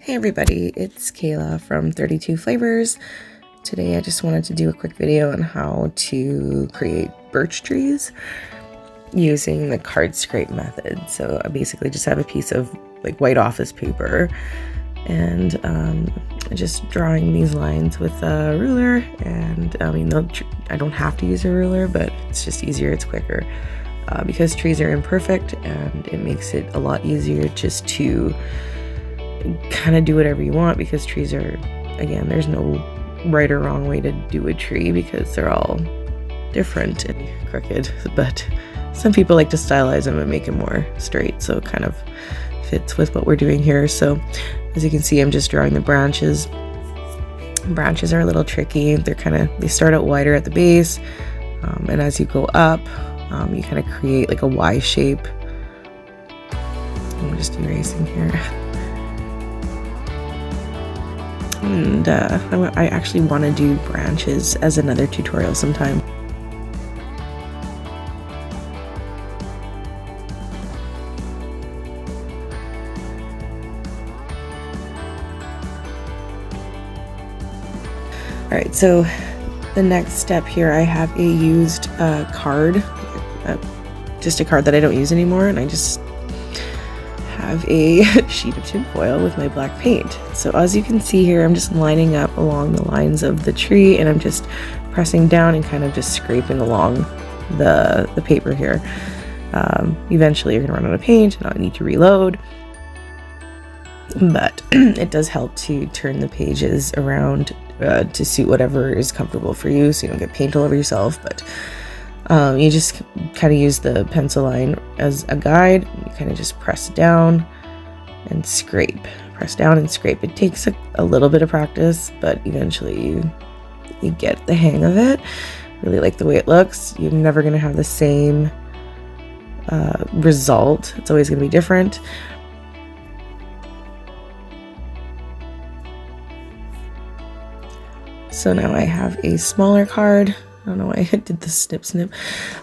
Hey everybody, it's Kayla from 32 Flavors. Today I just wanted to do a quick video on how to create birch trees using the card scrape method. So I basically just have a piece of like white office paper and just drawing these lines with a ruler, and I don't have to use a ruler, but it's just easier, it's quicker. Because trees are imperfect, and it makes it a lot easier just to kind of do whatever you want, because trees are, again, there's no right or wrong way to do a tree because they're all different and crooked, but some people like to stylize them and make them more straight, so it kind of fits with what we're doing here. So as you can see, I'm just drawing the branches. Branches are a little tricky. They start out wider at the base, and as you go up, you kind of create like a Y shape. I'm just erasing here. And I actually want to do branches as another tutorial sometime. Alright, so the next step here, I have a used card, just a card that I don't use anymore, and I just have a sheet of tin foil with my black paint. So as you can see here, I'm just lining up along the lines of the tree, and I'm just pressing down and kind of just scraping along the paper here. Eventually you're gonna run out of paint and I'll need to reload, but it does help to turn the pages around to suit whatever is comfortable for you, so you don't get paint all over yourself. But you just kind of use the pencil line as a guide. You kind of just press down and scrape. Press down and scrape. It takes a little bit of practice, but eventually you get the hang of it. Really like the way it looks. You're never going to have the same result. It's always going to be different. So now I have a smaller card. I don't know why I did the snip.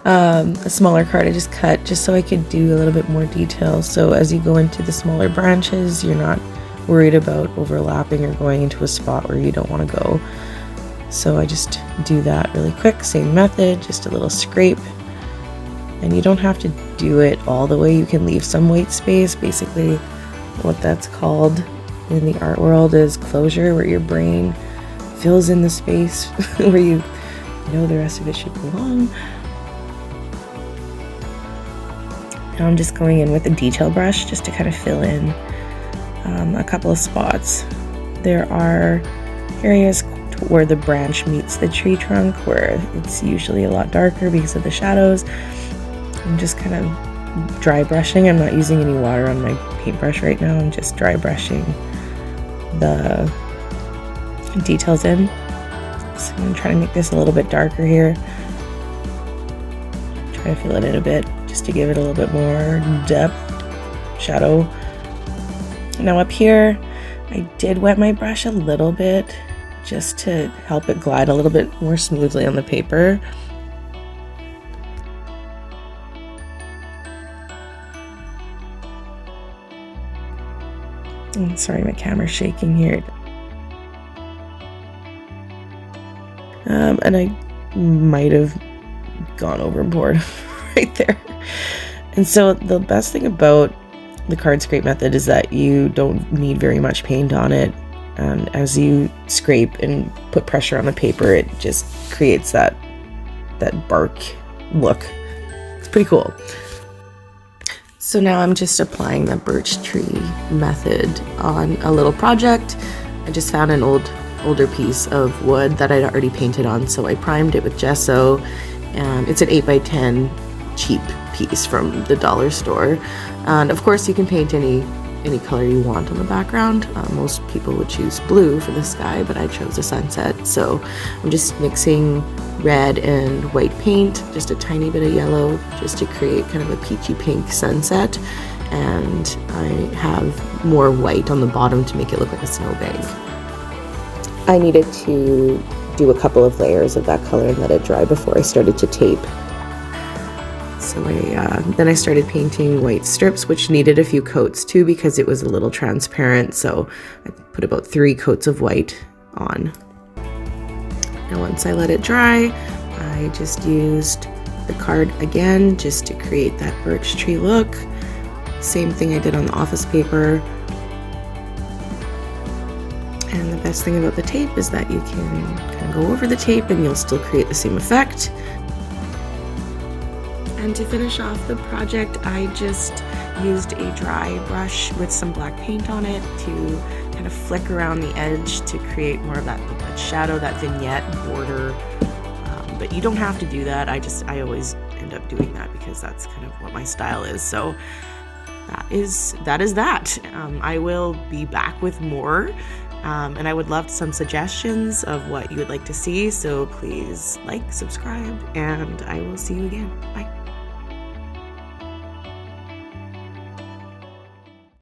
A smaller card I just cut just so I could do a little bit more detail. So as you go into the smaller branches, you're not worried about overlapping or going into a spot where you don't want to go. So I just do that really quick. Same method, just a little scrape. And you don't have to do it all the way. You can leave some white space. Basically, what that's called in the art world is closure, where your brain fills in the space where you know the rest of it should belong. Now I'm just going in with a detail brush just to kind of fill in a couple of spots. There are areas where the branch meets the tree trunk where it's usually a lot darker because of the shadows. I'm just kind of dry brushing. I'm not using any water on my paintbrush right now. I'm just dry brushing the details in. So I'm going to try to make this a little bit darker here. Try to fill it in a bit just to give it a little bit more depth, shadow. Now up here, I did wet my brush a little bit just to help it glide a little bit more smoothly on the paper. Sorry, my camera's shaking here. And I might have gone overboard right there. And so the best thing about the card scrape method is that you don't need very much paint on it. And as you scrape and put pressure on the paper, it just creates that bark look. It's pretty cool. So now I'm just applying the birch tree method on a little project. I just found an older piece of wood that I'd already painted on, so I primed it with gesso. It's an 8x10 cheap piece from the dollar store, and of course you can paint any color you want on the background. Most people would choose blue for the sky, but I chose a sunset, so I'm just mixing red and white paint, just a tiny bit of yellow, just to create kind of a peachy pink sunset, and I have more white on the bottom to make it look like a snowbank. I needed to do a couple of layers of that color and let it dry before I started to tape. So then I started painting white strips, which needed a few coats too because it was a little transparent. So I put about 3 coats of white on. Now once I let it dry, I just used the card again just to create that birch tree look. Same thing I did on the office paper. And the best thing about the tape is that you can kind of go over the tape and you'll still create the same effect. And to finish off the project, I just used a dry brush with some black paint on it to kind of flick around the edge to create more of that shadow, that vignette border. But you don't have to do that. I always end up doing that because that's kind of what my style is. So that is that. I will be back with more. And I would love some suggestions of what you would like to see. So please like, subscribe, and I will see you again. Bye.